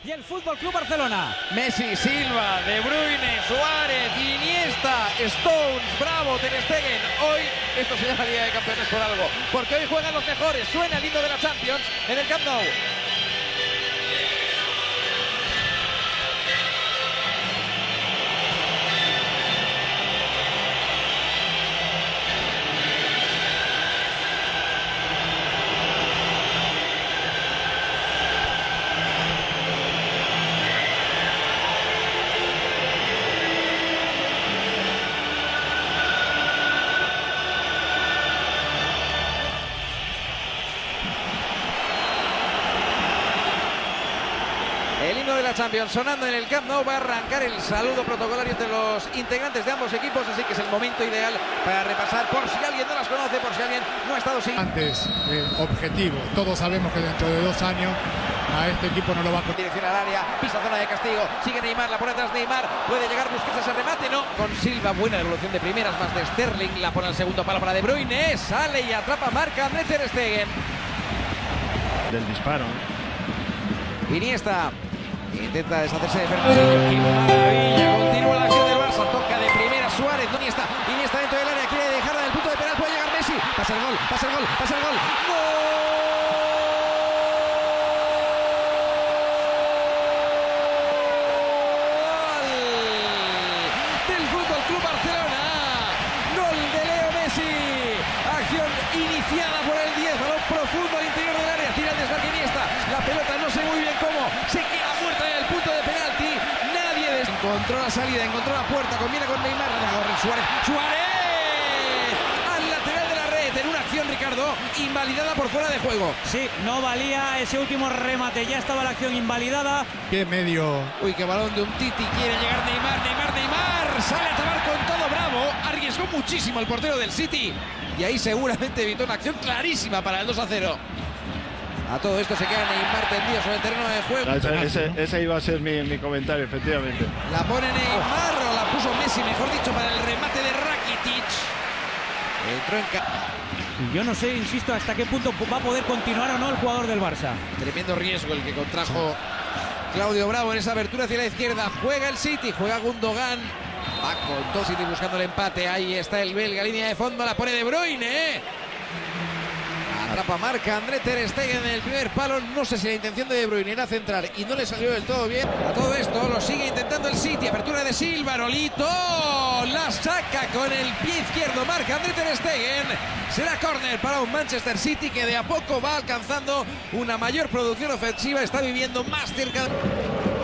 Y el Fútbol Club Barcelona. Messi, Silva, De Bruyne, Suárez, Iniesta, Stones, Bravo, Ter Stegen. Hoy esto se llama Liga de Campeones por algo, porque hoy juegan los mejores. Suena el himno de la Champions en el Camp Nou. El himno de la Champions sonando en el Camp Nou. Va a arrancar el saludo protocolario entre los integrantes de ambos equipos, así que es el momento ideal para repasar, por si alguien no las conoce, por si alguien no ha estado sin... Antes, objetivo. Todos sabemos que dentro de 2 años a este equipo no lo va a... Dirección al área, pisa zona de castigo, sigue Neymar, la pone atrás Neymar, puede llegar Busquets a ese remate, no. Con Silva, buena devolución de primeras, más de Sterling, la pone al segundo palo para De Bruyne, sale y atrapa, marca André Ter Stegen. Del disparo. Iniesta intenta deshacerse de Fernandinho. ¡Qué maravilla! Continúa la acción del Barça. Toca de primera Suárez. Iniesta dentro del área. Quiere dejarla del punto de penal. Puede llegar Messi. Pasa el gol. Pasa el gol. Pasa el gol. ¡Gol! Del Fútbol Club Barcelona. Gol de Leo Messi. Acción iniciada por el 10. Balón profundo al interior del área. Tira desde Iniesta. La pelota no sé muy bien cómo. Se queda muerta en el punto de penalti. Nadie encontró la salida, encontró la puerta. Combina con Neymar. Suárez. ¡Suárez! Al lateral de la red. En una acción, Ricardo, invalidada por fuera de juego. Sí, no valía ese último remate. Ya estaba la acción invalidada. Qué medio... Uy, qué balón de un Titi. Quiere llegar Neymar. Sale a tomar con todo Bravo. Arriesgó muchísimo el portero del City. Y ahí seguramente evitó una acción clarísima para el 2-0. A todo esto se queda Neymar tendido sobre el terreno de juego. Ese iba a ser mi comentario, efectivamente. La pone Neymar, o la puso Messi, mejor dicho, para el remate de Rakitic. Entró en... Yo no sé, insisto, hasta qué punto va a poder continuar o no el jugador del Barça. Tremendo riesgo el que contrajo Claudio Bravo en esa abertura hacia la izquierda. Juega el City, juega Gundogan. Va con todo City buscando el empate. Ahí está el belga, línea de fondo, la pone De Bruyne. Atrapa, marca André Ter Stegen en el primer palo. No sé si la intención de Bruyne era centrar y no le salió del todo bien. A todo esto lo sigue intentando el City. Apertura de Silva, Nolito. La saca con el pie izquierdo. Marca André Ter Stegen. Será córner para un Manchester City que de a poco va alcanzando una mayor producción ofensiva. Está viviendo más cerca.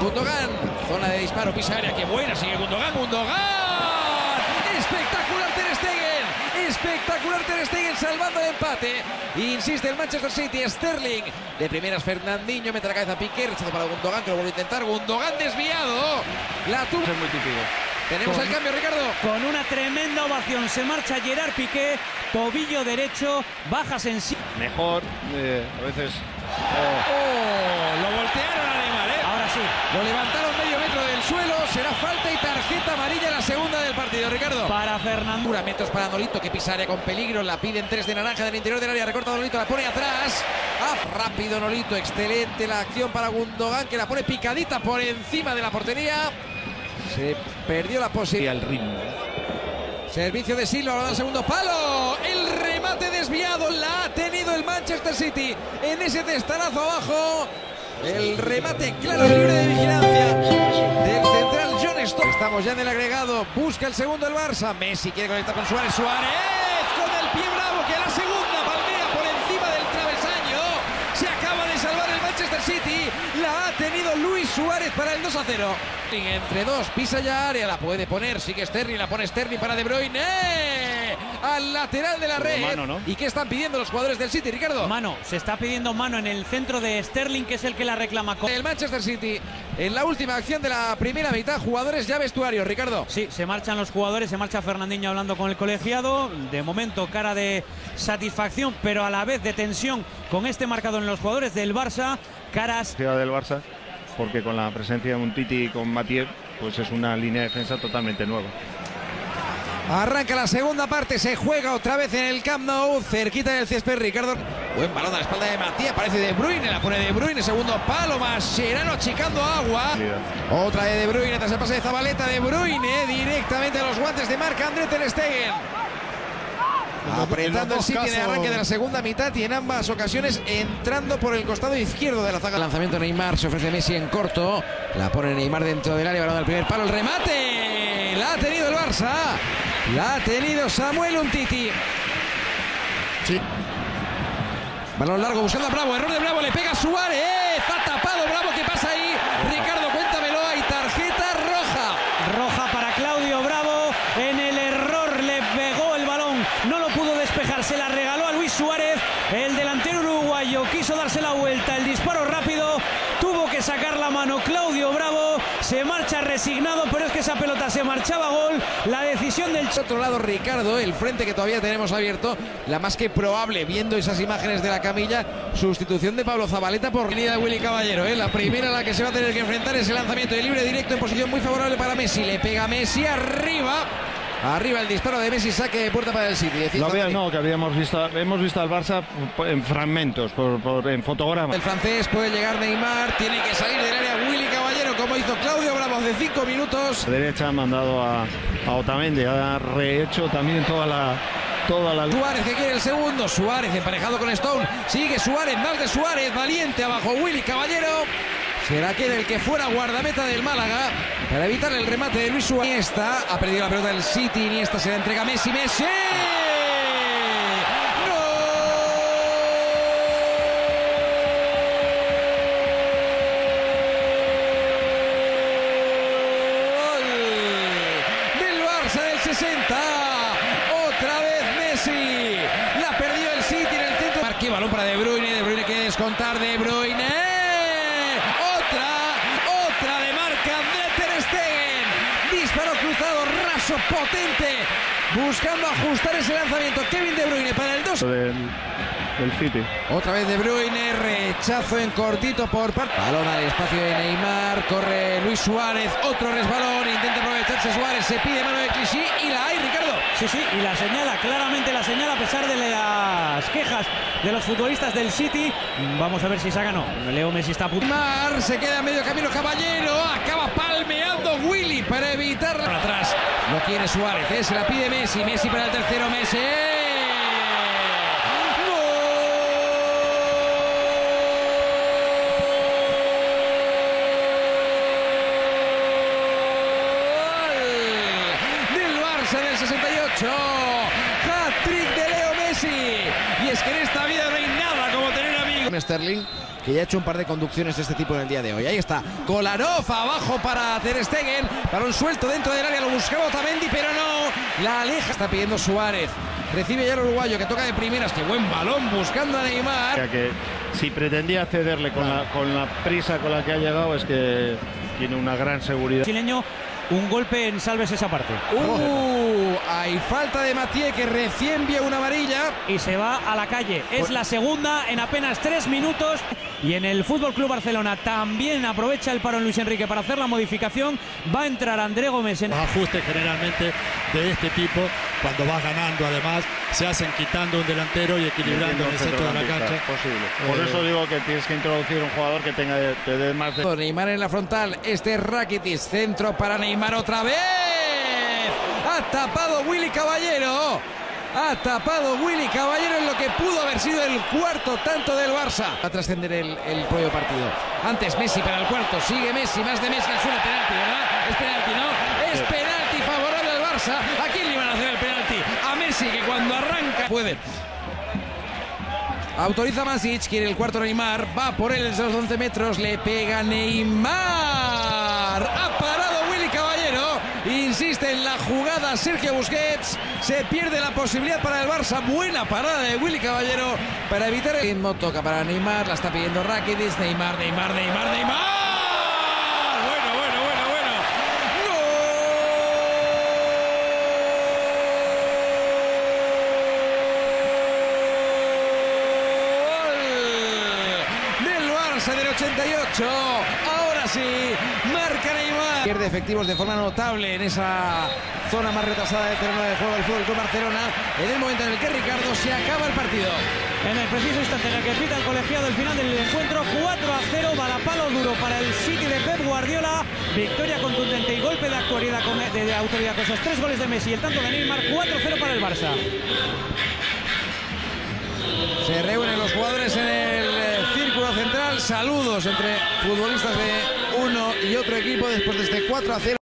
Gundogan, zona de disparo, pisa área. Qué buena, sigue Gundogan. Espectacular Ter Stegen. Espectacular Ter Stegen salvando el empate. Insiste el Manchester City. Sterling de primeras, Fernandinho mete la cabeza a Piqué, rechazo para Gundogan, que lo vuelve a intentar. Gundogan desviado. La tuvo. Es muy típico. Tenemos el cambio, Ricardo. Con una tremenda ovación se marcha Gerard Piqué, tobillo derecho, bajas en sí. Mejor, a veces... Lo voltearon a Neymar, ¿eh? Ahora sí. Lo levantaron medio metro del suelo. Será falta y tarjeta amarilla, la segunda del partido, Ricardo. Para Fernando. Metros para Nolito, que pisa área con peligro. La piden 3 de naranja del interior del área. Recorta Nolito, la pone atrás. Rápido Nolito. Excelente la acción para Gundogan, que la pone picadita por encima de la portería. Se perdió la posibilidad. Y al ritmo. Servicio de Silva, ahora al segundo palo. El remate desviado la ha tenido el Manchester City. En ese testarazo abajo. El remate claro, libre de vigilancia del central John Stones. Estamos ya en el agregado. Busca el segundo el Barça. Messi quiere conectar con Suárez. Suárez con el pie Bravo, que a la segunda palmea por encima del travesaño. Se acaba de salvar el Manchester City. La ha tenido Luis Suárez para el 2-0. Entre dos, pisa ya área, la puede poner. Sigue Sterling, la pone Sterling para De Bruyne. Al lateral de la red. Mano, ¿no? ¿Y qué están pidiendo los jugadores del City, Ricardo? Mano, se está pidiendo mano en el centro de Sterling, que es el que la reclama. El Manchester City, en la última acción de la primera mitad, jugadores ya vestuarios, Ricardo. Sí, se marchan los jugadores, se marcha Fernandinho hablando con el colegiado. De momento, cara de satisfacción, pero a la vez de tensión con este marcador en los jugadores del Barça. Caras Del Barça, porque con la presencia de un Titi y con Mathieu, pues es una línea de defensa totalmente nueva. Arranca la segunda parte, se juega otra vez en el Camp Nou, cerquita del césped, Ricardo. Buen balón a la espalda de Matías, aparece De Bruyne, la pone De Bruyne, segundo palo, Mascherano achicando agua. Otra de Bruyne tras el pase de Zabaleta, De Bruyne directamente a los guantes de Marc-André ter Stegen. Apretando el City en el arranque de la segunda mitad y en ambas ocasiones entrando por el costado izquierdo de la zaga. Lanzamiento de Neymar, se ofrece Messi en corto, la pone Neymar dentro del área, balón al primer palo, el remate, la ha tenido el Barça, la ha tenido Samuel Umtiti. Sí. Balón largo buscando a Bravo, error de Bravo, le pega a Suárez, está tapado Bravo, ¿qué pasa ahí? Ricardo, cuéntamelo, hay tarjeta roja. Roja para Claudio Bravo, en el error le pegó el balón, no lo pudo despejar, se la regaló a Luis Suárez, el delantero uruguayo quiso darse la vuelta, el disparo rápido, tuvo que sacar la mano Claudio Bravo, se marcha resignado, pero es que esa pelota se marchaba a gol, la decisión del... Otro lado Ricardo, el frente que todavía tenemos abierto, la más que probable, viendo esas imágenes de la camilla, sustitución de Pablo Zabaleta por venida de Willy Caballero, la primera a la que se va a tener que enfrentar es el lanzamiento de libre directo en posición muy favorable para Messi, le pega Messi arriba. Arriba el disparo de Messi, saque de puerta para el City. Que hemos visto al Barça en fragmentos, en fotogramas. El francés, puede llegar Neymar, tiene que salir del área Willy Caballero, como hizo Claudio Bravo hace 5 minutos. La derecha ha mandado a Otamendi, ha rehecho también toda la... Suárez que quiere el segundo, Suárez emparejado con Stone, sigue Suárez, más de Suárez, valiente abajo Willy Caballero. Será que el que fuera guardameta del Málaga para evitar el remate de Luis Suárez. Iniesta ha perdido la pelota del City, Iniesta se la entrega a Messi, Messi. ¡Gol del Barça del 60! Otra vez Messi. La perdió el City en el centro. Marqué balón para De Bruyne, De Bruyne quiere descontar, De Bruyne. Otra de Marc-André ter Stegen. Disparo cruzado, raso, potente. Buscando ajustar ese lanzamiento. Kevin De Bruyne para el 2. Del City. Otra vez De Bruyne, rechazo en cortito por parte. Balón al espacio de Neymar, corre Luis Suárez, otro resbalón, intenta aprovecharse Suárez, se pide mano de Clichy y la hay, Ricardo. Sí, y la señala, claramente la señala a pesar de las quejas de los futbolistas del City. Vamos a ver si saca o no. Leo Messi está a punto. Neymar se queda a medio camino, Caballero, acaba palmeando Willy para evitarla. Por atrás, lo quiere Suárez, se la pide Messi, Messi para el tercero, Messi. Del 68, hat-trick de Leo Messi, y es que en esta vida no hay nada como tener amigos. Sterling, que ya ha hecho un par de conducciones de este tipo en el día de hoy. Ahí está, Kolarov abajo para ter Stegen, balón suelto dentro del área, lo buscaba Otamendi, pero no, la aleja. Está pidiendo Suárez, recibe ya el uruguayo que toca de primeras, que buen balón buscando a Neymar. O sea que si pretendía cederle con la prisa con la que ha llegado, es que tiene una gran seguridad. Chileño, un golpe en salves esa parte. Hay falta de Matías, que recién vio una amarilla. Y se va a la calle. Es la segunda en apenas 3 minutos. Y en el Fútbol Club Barcelona también aprovecha el parón Luis Enrique para hacer la modificación. Va a entrar André Gómez en... Los ajustes generalmente de este tipo, cuando vas ganando, además, se hacen quitando un delantero y equilibrando en el centro de la cancha. Por eso digo que tienes que introducir un jugador que te dé más de... Neymar en la frontal, este es Rakitic, centro para Neymar otra vez. Ha tapado Willy Caballero. Ha tapado Willy Caballero en lo que pudo haber sido el cuarto tanto del Barça. Va a trascender el propio partido. Antes Messi para el cuarto, sigue Messi, más de Messi al suelo, penalti, ¿verdad? Es penalti, ¿no? Es penalti favorable al Barça. ¿A quién le iban a hacer el penalti? A Messi, que cuando arranca puede. Autoriza Masic, quiere el cuarto Neymar, va por él desde los 11 metros, le pega Neymar. Ha parado Willy Caballero, insiste en la jugada Sergio Busquets, se pierde la posibilidad para el Barça. Buena parada de Willy Caballero para evitar el ritmo. Toca para Neymar, la está pidiendo Rakitic, Neymar. Del 88, ahora Messi, marca Neymar. Pierde efectivos de forma notable en esa zona más retrasada del terreno de juego del Fútbol Club Barcelona, en el momento en el que Ricardo se acaba el partido. En el preciso instante en el que pita el colegiado el final del encuentro, 4-0, balapalo duro para el City de Pep Guardiola, victoria contundente y golpe de autoridad con esos 3 goles de Messi y el tanto de Neymar, 4-0 para el Barça. Se reúnen los jugadores en el círculo central, saludos entre futbolistas de uno y otro equipo después de este 4-0.